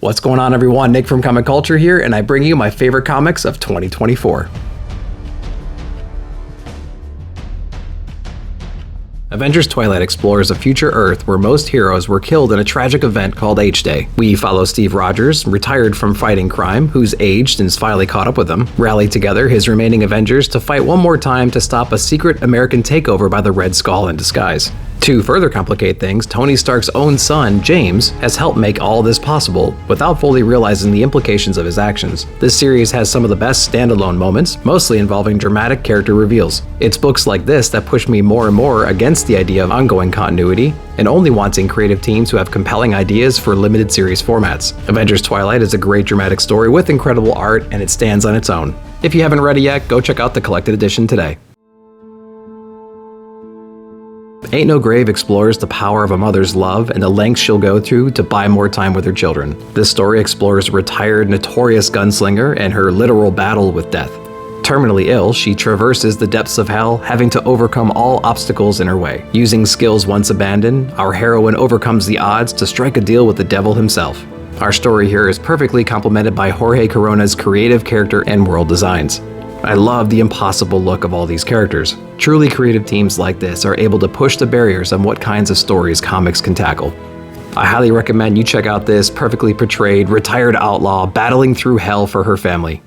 What's going on, everyone? Nick from Comic Culture here, and I bring you my favorite comics of 2024. Avengers Twilight explores a future Earth where most heroes were killed in a tragic event called H-Day. We follow Steve Rogers, retired from fighting crime, who's aged and has finally caught up with them, rally together his remaining Avengers to fight one more time to stop a secret American takeover by the Red Skull in disguise. To further complicate things, Tony Stark's own son, James, has helped make all this possible without fully realizing the implications of his actions. This series has some of the best standalone moments, mostly involving dramatic character reveals. It's books like this that push me more and more against the idea of ongoing continuity and only wanting creative teams who have compelling ideas for limited series formats. Avengers Twilight is a great dramatic story with incredible art, and it stands on its own. If you haven't read it yet, go check out the collected edition today. Ain't No Grave explores the power of a mother's love and the lengths she'll go through to buy more time with her children. This story explores a retired, notorious gunslinger and her literal battle with death. Terminally ill, she traverses the depths of hell, having to overcome all obstacles in her way. Using skills once abandoned, our heroine overcomes the odds to strike a deal with the devil himself. Our story here is perfectly complemented by Jorge Corona's creative character and world designs. I love the impossible look of all these characters. Truly creative teams like this are able to push the barriers on what kinds of stories comics can tackle. I highly recommend you check out this perfectly portrayed retired outlaw battling through hell for her family.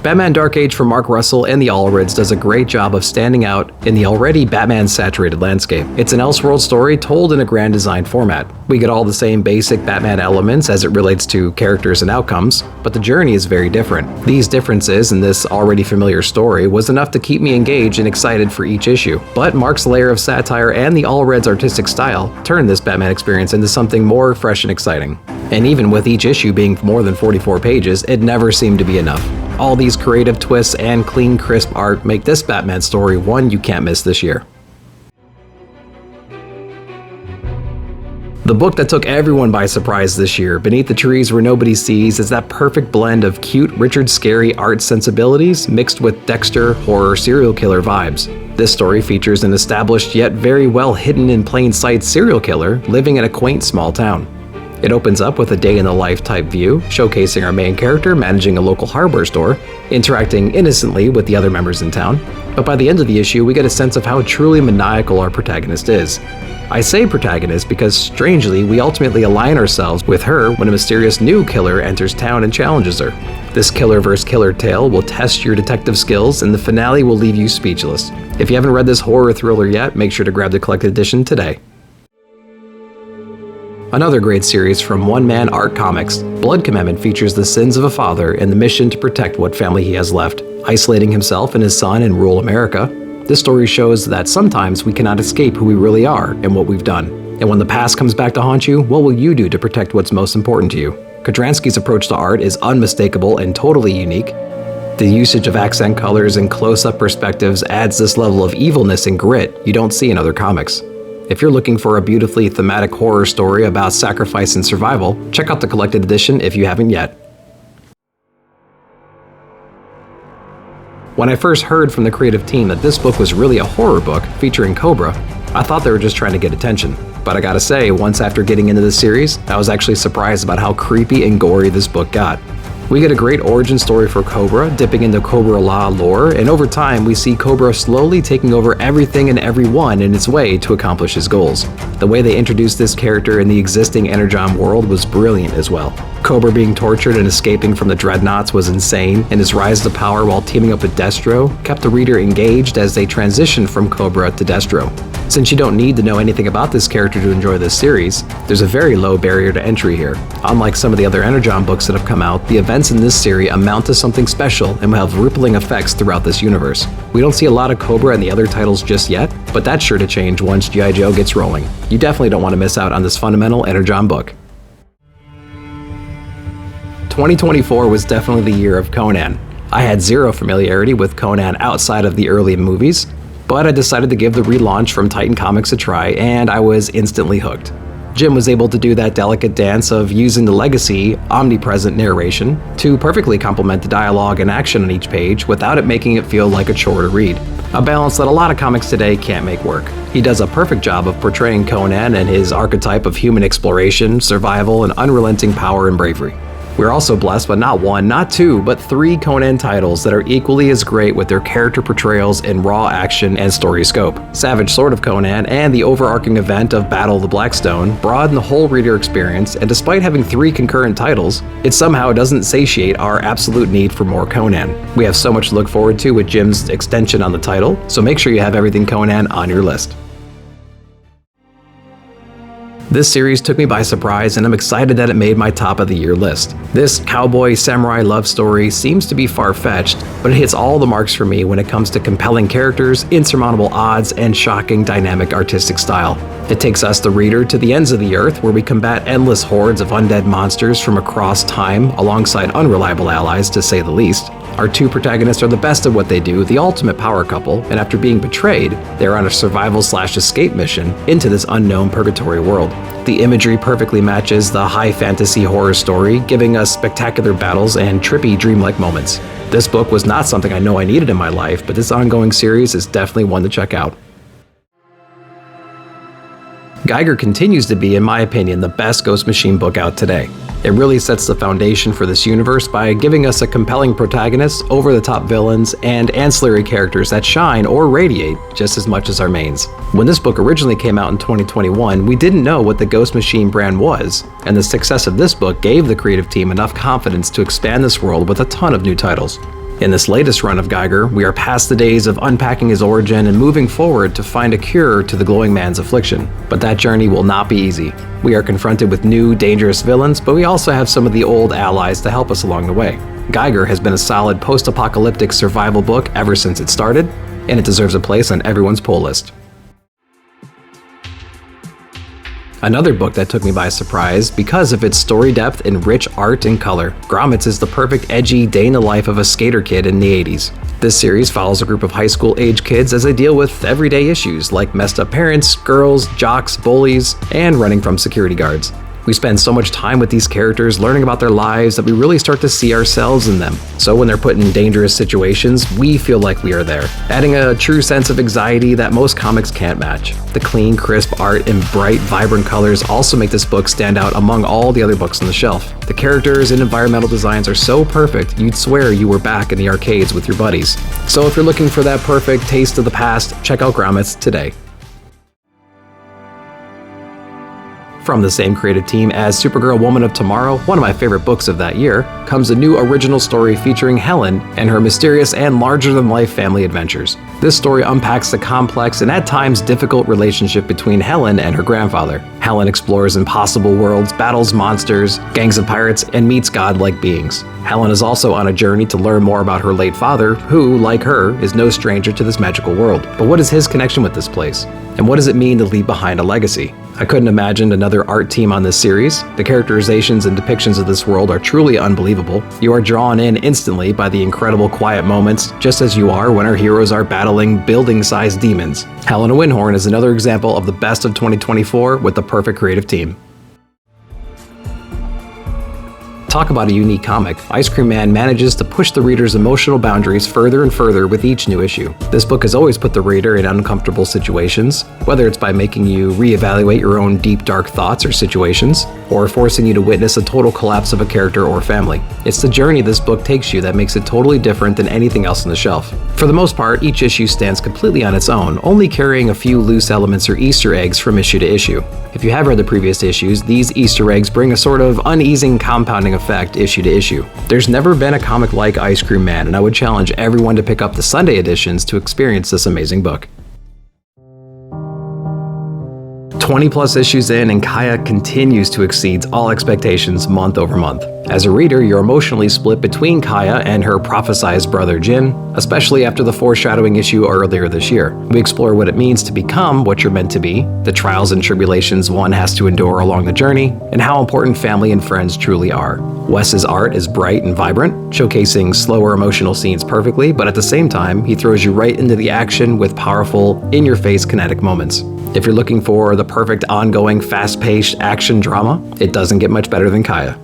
Batman Dark Age from Mark Russell and the Allreds does a great job of standing out in the already Batman-saturated landscape. It's an Elseworld story told in a grand design format. We get all the same basic Batman elements as it relates to characters and outcomes, but the journey is very different. These differences in this already familiar story was enough to keep me engaged and excited for each issue. But Mark's layer of satire and the Allreds' artistic style turned this Batman experience into something more fresh and exciting. And even with each issue being more than 44 pages, it never seemed to be enough. All these creative twists and clean, crisp art make this Batman story one you can't miss this year. The book that took everyone by surprise this year, Beneath the Trees Where Nobody Sees, is that perfect blend of cute Richard Scarry art sensibilities mixed with Dexter horror serial killer vibes. This story features an established yet very well hidden in plain sight serial killer living in a quaint small town. It opens up with a day-in-the-life type view, showcasing our main character managing a local hardware store, interacting innocently with the other members in town. But by the end of the issue, we get a sense of how truly maniacal our protagonist is. I say protagonist because, strangely, we ultimately align ourselves with her when a mysterious new killer enters town and challenges her. This killer vs. killer tale will test your detective skills, and the finale will leave you speechless. If you haven't read this horror thriller yet, make sure to grab the collected edition today. Another great series from One Man Art Comics, Blood Commandment features the sins of a father and the mission to protect what family he has left. Isolating himself and his son in rural America, this story shows that sometimes we cannot escape who we really are and what we've done. And when the past comes back to haunt you, what will you do to protect what's most important to you? Kodransky's approach to art is unmistakable and totally unique. The usage of accent colors and close-up perspectives adds this level of evilness and grit you don't see in other comics. If you're looking for a beautifully thematic horror story about sacrifice and survival, check out the collected edition if you haven't yet. When I first heard from the creative team that this book was really a horror book featuring Cobra, I thought they were just trying to get attention. But I gotta say, once after getting into this series, I was actually surprised about how creepy and gory this book got. We get a great origin story for Cobra, dipping into Cobra Law lore, and over time we see Cobra slowly taking over everything and everyone in its way to accomplish his goals. The way they introduced this character in the existing Energon world was brilliant as well. Cobra being tortured and escaping from the Dreadnoughts was insane, and his rise to power while teaming up with Destro kept the reader engaged as they transitioned from Cobra to Destro. Since you don't need to know anything about this character to enjoy this series, there's a very low barrier to entry here. Unlike some of the other Energon books that have come out, the events in this series amount to something special and will have rippling effects throughout this universe. We don't see a lot of Cobra in the other titles just yet, but that's sure to change once G.I. Joe gets rolling. You definitely don't want to miss out on this fundamental Energon book. 2024 was definitely the year of Conan. I had zero familiarity with Conan outside of the early movies, but I decided to give the relaunch from Titan Comics a try, and I was instantly hooked. Jim was able to do that delicate dance of using the legacy, omnipresent narration to perfectly complement the dialogue and action on each page without it making it feel like a chore to read. a balance that a lot of comics today can't make work. He does a perfect job of portraying Conan and his archetype of human exploration, survival, and unrelenting power and bravery. We're also blessed with not one, not two, but 3 Conan titles that are equally as great with their character portrayals in raw action and story scope. Savage Sword of Conan and the overarching event of Battle of the Blackstone broaden the whole reader experience, and despite having 3 concurrent titles, it somehow doesn't satiate our absolute need for more Conan. We have so much to look forward to with Jim's extension on the title, so make sure you have everything Conan on your list. This series took me by surprise, and I'm excited that it made my top of the year list. This cowboy samurai love story seems to be far-fetched, but it hits all the marks for me when it comes to compelling characters, insurmountable odds, and shocking dynamic artistic style. It takes us, the reader, to the ends of the earth where we combat endless hordes of undead monsters from across time alongside unreliable allies, to say the least. Our 2 protagonists are the best at what they do, the ultimate power couple, and after being betrayed, they're on a survival/escape mission into this unknown purgatory world. The imagery perfectly matches the high fantasy horror story, giving us spectacular battles and trippy dreamlike moments. This book was not something I know I needed in my life, but this ongoing series is definitely one to check out. Guer continues to be, in my opinion, the best Ghost Machine book out today. It really sets the foundation for this universe by giving us a compelling protagonist, over-the-top villains, and ancillary characters that shine or radiate just as much as our mains. When this book originally came out in 2021, we didn't know what the Ghost Machine brand was, and the success of this book gave the creative team enough confidence to expand this world with a ton of new titles. In this latest run of Guer, we are past the days of unpacking his origin and moving forward to find a cure to the glowing man's affliction. But that journey will not be easy. We are confronted with new, dangerous villains, but we also have some of the old allies to help us along the way. Guer has been a solid post-apocalyptic survival book ever since it started, and it deserves a place on everyone's pull list. Another book that took me by surprise because of its story depth and rich art and color. Grommets is the perfect edgy day in the life of a skater kid in the 80s. This series follows a group of high school age kids as they deal with everyday issues like messed up parents, girls, jocks, bullies, and running from security guards. We spend so much time with these characters learning about their lives that we really start to see ourselves in them. So when they're put in dangerous situations, we feel like we are there, adding a true sense of anxiety that most comics can't match. The clean, crisp art and bright, vibrant colors also make this book stand out among all the other books on the shelf. The characters and environmental designs are so perfect, you'd swear you were back in the arcades with your buddies. So if you're looking for that perfect taste of the past, check out Grommets today. From the same creative team as Supergirl Woman of Tomorrow, one of my favorite books of that year, comes a new original story featuring Helen and her mysterious and larger-than-life family adventures. This story unpacks the complex and at times difficult relationship between Helen and her grandfather. Helen explores impossible worlds, battles monsters, gangs of pirates, and meets godlike beings. Helen is also on a journey to learn more about her late father, who, like her, is no stranger to this magical world. But what is his connection with this place? And what does it mean to leave behind a legacy? I couldn't imagine another art team on this series. The characterizations and depictions of this world are truly unbelievable. You are drawn in instantly by the incredible quiet moments, just as you are when our heroes are battling building-sized demons. Helen Wyndhorn is another example of the best of 2024 with the perfect creative team. Talk about a unique comic. Ice Cream Man manages to push the reader's emotional boundaries further and further with each new issue. This book has always put the reader in uncomfortable situations, whether it's by making you reevaluate your own deep, dark thoughts or situations, or forcing you to witness a total collapse of a character or family. It's the journey this book takes you that makes it totally different than anything else on the shelf. For the most part, each issue stands completely on its own, only carrying a few loose elements or Easter eggs from issue to issue. If you have read the previous issues, these Easter eggs bring a sort of uneasing compounding effect issue to issue. There's never been a comic like Ice Cream Man, and I would challenge everyone to pick up the Sunday editions to experience this amazing book. 20 plus issues in, and Kaya continues to exceed all expectations month over month. As a reader, you're emotionally split between Kaya and her prophesized brother Jin, especially after the foreshadowing issue earlier this year. We explore what it means to become what you're meant to be, the trials and tribulations one has to endure along the journey, and how important family and friends truly are. Wes's art is bright and vibrant, showcasing slower emotional scenes perfectly, but at the same time, he throws you right into the action with powerful, in-your-face kinetic moments. If you're looking for the perfect ongoing, fast-paced action drama, it doesn't get much better than Kaya.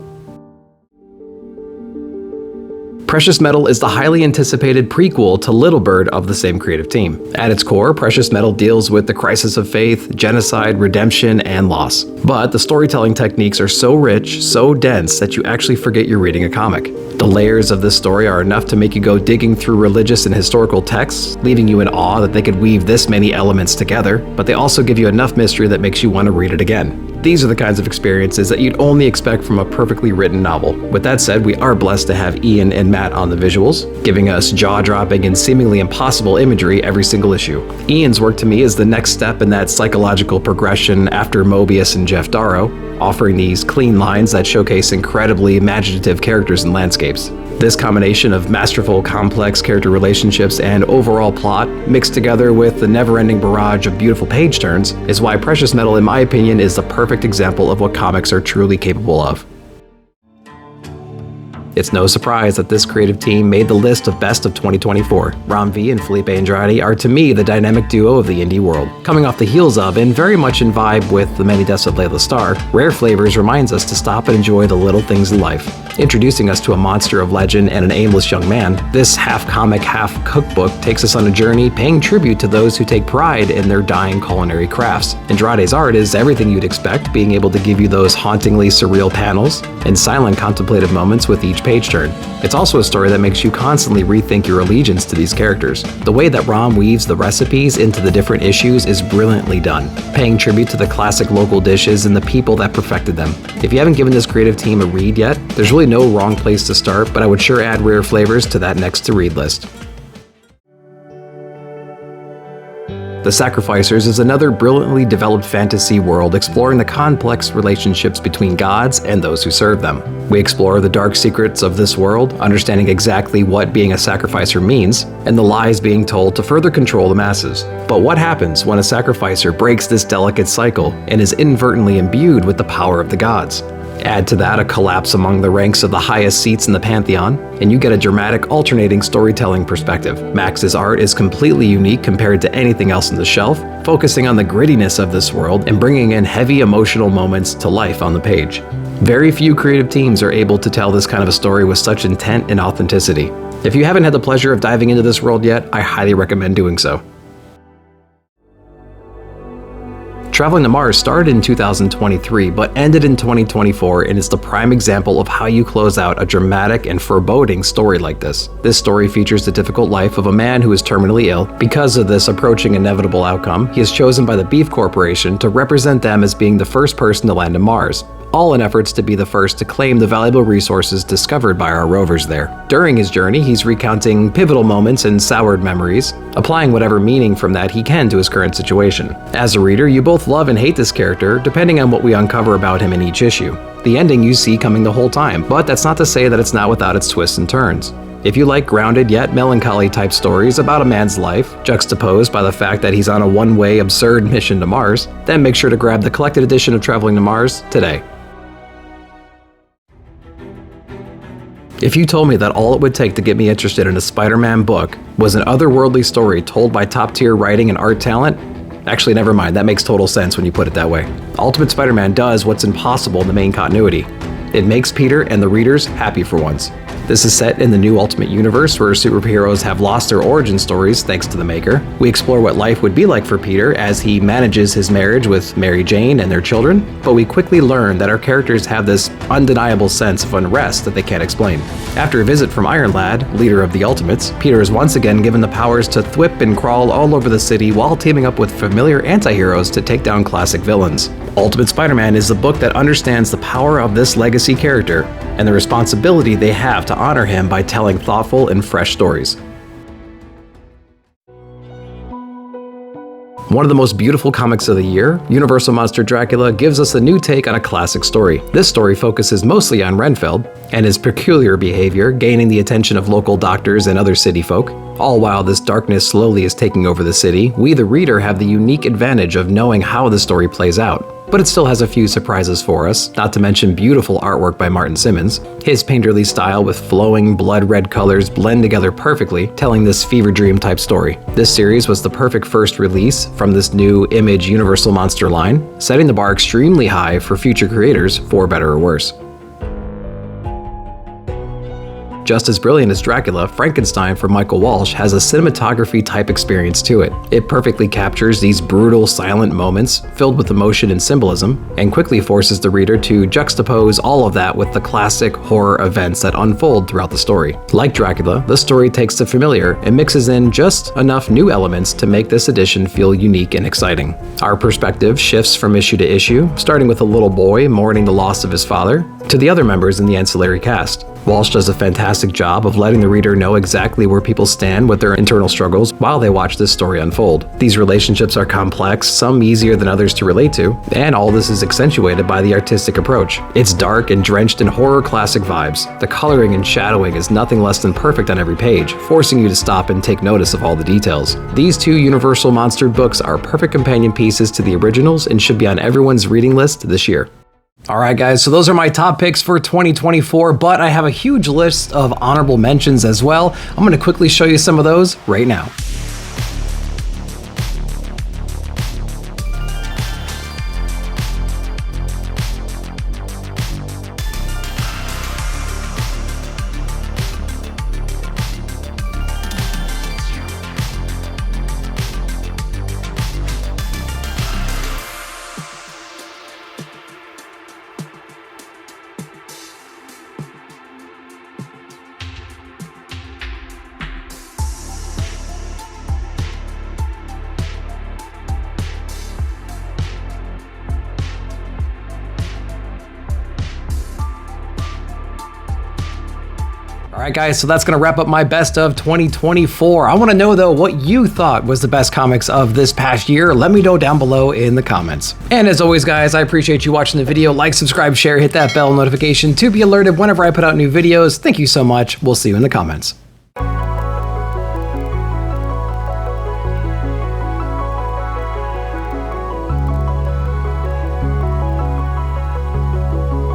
Precious Metal is the highly anticipated prequel to Little Bird of the same creative team. At its core, Precious Metal deals with the crisis of faith, genocide, redemption, and loss. But the storytelling techniques are so rich, so dense, that you actually forget you're reading a comic. The layers of this story are enough to make you go digging through religious and historical texts, leaving you in awe that they could weave this many elements together, but they also give you enough mystery that makes you want to read it again. These are the kinds of experiences that you'd only expect from a perfectly written novel. With that said, we are blessed to have Ian and Matt on the visuals, giving us jaw-dropping and seemingly impossible imagery every single issue. Ian's work to me is the next step in that psychological progression after Mobius and Jeff Darrow, offering these clean lines that showcase incredibly imaginative characters and landscapes. This combination of masterful, complex character relationships and overall plot, mixed together with the never-ending barrage of beautiful page turns, is why Precious Metal, in my opinion, is the perfect example of what comics are truly capable of. It's no surprise that this creative team made the list of best of 2024. Ram V and Felipe Andrade are to me the dynamic duo of the indie world. Coming off the heels of and very much in vibe with The Many Deaths of Layla Starr, Rare Flavours reminds us to stop and enjoy the little things in life. Introducing us to a monster of legend and an aimless young man, this half-comic, half-cookbook takes us on a journey paying tribute to those who take pride in their dying culinary crafts. Andrade's art is everything you'd expect, being able to give you those hauntingly surreal panels and silent contemplative moments with each page turn. It's also a story that makes you constantly rethink your allegiance to these characters. The way that Ram weaves the recipes into the different issues is brilliantly done, paying tribute to the classic local dishes and the people that perfected them. If you haven't given this creative team a read yet, there's really no wrong place to start, but I would sure add Rare Flavours to that next to read list. The Sacrificers is another brilliantly developed fantasy world exploring the complex relationships between gods and those who serve them. We explore the dark secrets of this world, understanding exactly what being a sacrificer means, and the lies being told to further control the masses. But what happens when a sacrificer breaks this delicate cycle and is inadvertently imbued with the power of the gods? Add to that a collapse among the ranks of the highest seats in the pantheon, and you get a dramatic alternating storytelling perspective. Max's art is completely unique compared to anything else on the shelf, focusing on the grittiness of this world and bringing in heavy emotional moments to life on the page. Very few creative teams are able to tell this kind of a story with such intent and authenticity. If you haven't had the pleasure of diving into this world yet, I highly recommend doing so. Traveling to Mars started in 2023 but ended in 2024 and is the prime example of how you close out a dramatic and foreboding story like this. This story features the difficult life of a man who is terminally ill. Because of this approaching inevitable outcome, he is chosen by the Beef Corporation to represent them as being the first person to land on Mars, all in efforts to be the first to claim the valuable resources discovered by our rovers there. During his journey, he's recounting pivotal moments and soured memories, applying whatever meaning from that he can to his current situation. As a reader, you both love and hate this character, depending on what we uncover about him in each issue. The ending you see coming the whole time, but that's not to say that it's not without its twists and turns. If you like grounded yet melancholy type stories about a man's life, juxtaposed by the fact that he's on a one-way absurd mission to Mars, then make sure to grab the collected edition of Traveling to Mars today. If you told me that all it would take to get me interested in a Spider-Man book was an otherworldly story told by top-tier writing and art talent, actually never mind, that makes total sense when you put it that way. Ultimate Spider-Man does what's impossible in the main continuity. It makes Peter and the readers happy for once. This is set in the new Ultimate Universe where superheroes have lost their origin stories thanks to the Maker. We explore what life would be like for Peter as he manages his marriage with Mary Jane and their children, but we quickly learn that our characters have this undeniable sense of unrest that they can't explain. After a visit from Iron Lad, leader of the Ultimates, Peter is once again given the powers to thwip and crawl all over the city while teaming up with familiar anti-heroes to take down classic villains. Ultimate Spider-Man is the book that understands the power of this legacy character and the responsibility they have to honor him by telling thoughtful and fresh stories. One of the most beautiful comics of the year, Universal Monster Dracula gives us a new take on a classic story. This story focuses mostly on Renfield and his peculiar behavior, gaining the attention of local doctors and other city folk. All while this darkness slowly is taking over the city, we the reader have the unique advantage of knowing how the story plays out. But it still has a few surprises for us, not to mention beautiful artwork by Martin Simmons. His painterly style with flowing blood red colors blend together perfectly, telling this fever dream type story. This series was the perfect first release from this new Image Universal Monster line, setting the bar extremely high for future creators, for better or worse. Just as brilliant as Dracula, Frankenstein from Michael Walsh has a cinematography type experience to it. It perfectly captures these brutal, silent moments filled with emotion and symbolism, and quickly forces the reader to juxtapose all of that with the classic horror events that unfold throughout the story. Like Dracula, the story takes the familiar and mixes in just enough new elements to make this edition feel unique and exciting. Our perspective shifts from issue to issue, starting with a little boy mourning the loss of his father, to the other members in the ancillary cast. Walsh does a fantastic job of letting the reader know exactly where people stand with their internal struggles while they watch this story unfold. These relationships are complex, some easier than others to relate to, and all this is accentuated by the artistic approach. It's dark and drenched in horror classic vibes. The coloring and shadowing is nothing less than perfect on every page, forcing you to stop and take notice of all the details. These two Universal Monster books are perfect companion pieces to the originals and should be on everyone's reading list this year. Alright guys, so those are my top picks for 2024, but I have a huge list of honorable mentions as well. I'm going to quickly show you some of those right now. Alright guys, so that's going to wrap up my best of 2024. I want to know though what you thought was the best comics of this past year. Let me know down below in the comments. And as always guys, I appreciate you watching the video. Like, subscribe, share, hit that bell notification to be alerted whenever I put out new videos. Thank you so much. We'll see you in the comments.